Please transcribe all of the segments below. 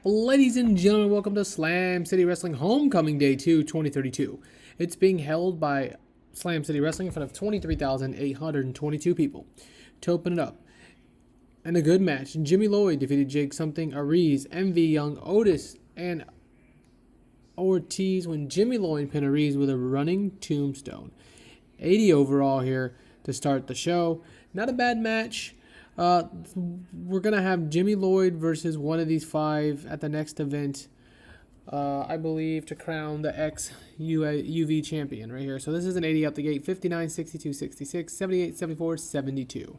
Ladies and gentlemen, welcome to Slam City Wrestling Homecoming Day 2, 2032. It's being held by Slam City Wrestling in front of 23,822 people. To open it up, in a good match, Jimmy Lloyd defeated Jake Something, Arez, MV Young, Otis, and Ortiz when Jimmy Lloyd pinned Arez with a running tombstone. 80 overall here to start the show. Not a bad match. We're going to have Jimmy Lloyd versus one of these five at the next event, I believe, to crown the ex-UV champion right here. So this is an 80 out the gate, 59, 62, 66, 78, 74, 72.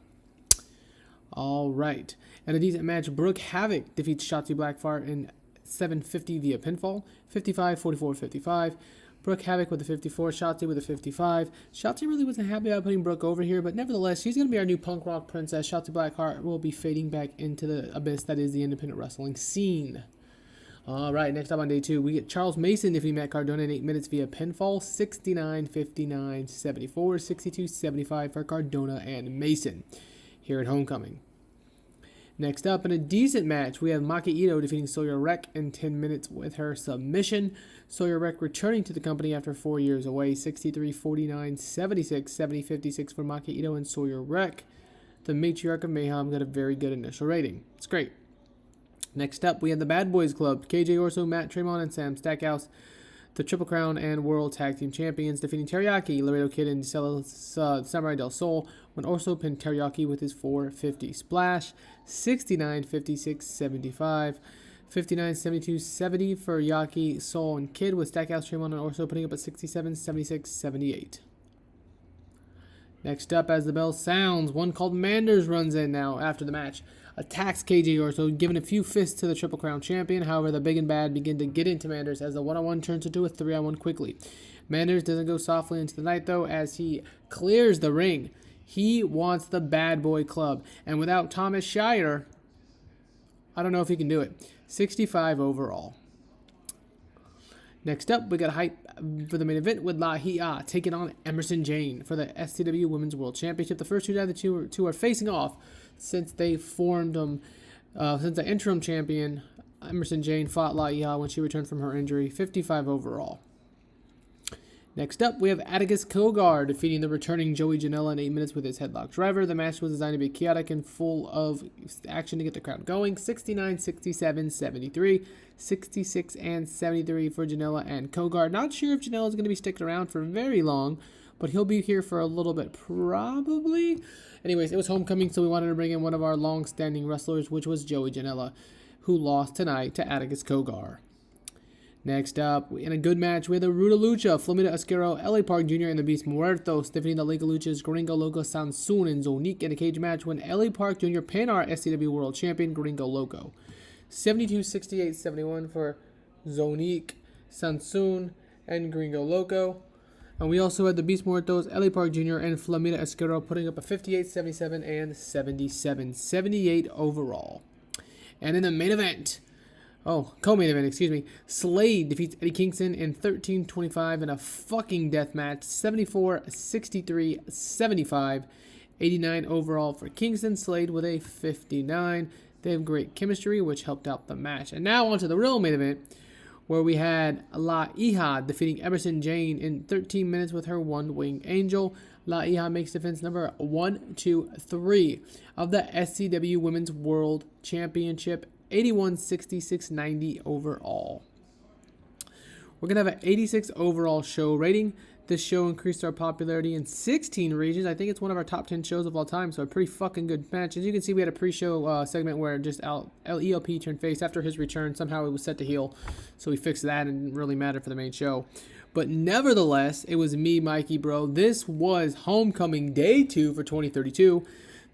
All right. And a decent match, Brooke Havoc defeats Shotzi Blackheart in 750 via pinfall, 55, 44, 55. Brooke Havoc with the 54, Shotzi with the 55. Shotzi really wasn't happy about putting Brooke over here, but nevertheless, she's going to be our new punk rock princess. Shotzi Blackheart will be fading back into the abyss that is the independent wrestling scene. All right, next up on day 2, we get Charles Mason defeating Matt Cardona in 8 minutes via pinfall, 69, 59, 74, 62, 75 for Cardona and Mason here at Homecoming. Next up, in a decent match, we have Maki Itoh defeating Sawyer Wreck in 10 minutes with her submission. Sawyer Wreck returning to the company after 4 years away, 63, 49, 76, 70, 56 for Maki Itoh and Sawyer Wreck. The Matriarch of Mayhem got a very good initial rating. It's great. Next up, we have the Bad Boys Club, KJ Orso, Matt Tremont, and Sam Stackhouse, the Triple Crown and World Tag Team Champions, defeating Teriyaki, Laredo Kid, and Samurai del Sol, when Orso pinned Teriyaki with his 450 splash, 69, 56, 75, 59, 72, 70 for Yaki, Sol, and Kid, with Stackhouse, Tremont, and Orso putting up a 67, 76, 78. Next up, as the bell sounds, one called Manders runs in now after the match. Attacks KJ Orso, giving a few fists to the Triple Crown champion. However, the big and bad begin to get into Manders as the one-on-one turns into a 3-on-1 quickly. Manders doesn't go softly into the night, though, as he clears the ring. He wants the Bad Boy Club. And without Thomas Shire, I don't know if he can do it. 65 overall. Next up, we got hype for the main event with Hija taking on Emersyn Jayne for the SCW Women's World Championship. The first two are facing off since they formed them. Since the interim champion, Emersyn Jayne, fought Hija when she returned from her injury. 55 overall. Next up, we have Atticus Cogar defeating the returning Joey Janela in 8 minutes with his headlock driver. The match was designed to be chaotic and full of action to get the crowd going. 69, 67, 73, 66, and 73 for Janela and Cogar. Not sure if Janela is going to be sticking around for very long, but he'll be here for a little bit, probably. Anyways, it was Homecoming, so we wanted to bring in one of our long-standing wrestlers, which was Joey Janela, who lost tonight to Atticus Cogar. Next up, in a good match, we have the Rudo Lucha, Flamita Asquero, LA Park Jr., and the Beast Muertos defeating the Liga Lucha's Gringo Loco, Sansun, and Zonique in a cage match when LA Park Jr. pinned our SCW World Champion, Gringo Loco. 72, 68, 71 for Zonique, Sansun, and Gringo Loco. And we also had the Beast Muertos, LA Park Jr., and Flamita Asquero putting up a 58, 77, and 77. 78 overall. And in the main event, co-main event, SLADE defeats Eddie Kingston in 13-25 in a fucking death match. 74, 63, 75, 89 overall for Kingston. SLADE with a 59. They have great chemistry, which helped out the match. And now on to the real main event, where we had Hija defeating Emersyn Jayne in 13 minutes with her one-winged angel. Hija makes defense number 1, 2, 3 of the SCW Women's World Championship. 81, 66, 90 overall. We're going to have an 86 overall show rating. This show increased our popularity in 16 regions. I think it's one of our top 10 shows of all time, so a pretty fucking good match. As you can see, we had a pre-show segment where just ELP turned face after his return. Somehow it was set to heel, so we fixed that and it didn't really matter for the main show. But nevertheless, it was me, Mikey, bro. This was Homecoming Day 2 for 2032.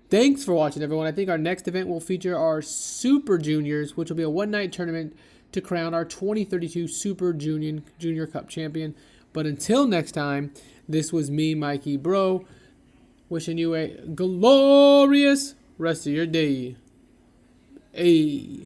Thanks for watching, everyone. I think our next event will feature our Super Juniors, which will be a one-night tournament to crown our 2032 Super Junior Cup champion. But until next time, this was me, Mikey, bro, wishing you a glorious rest of your day. Hey.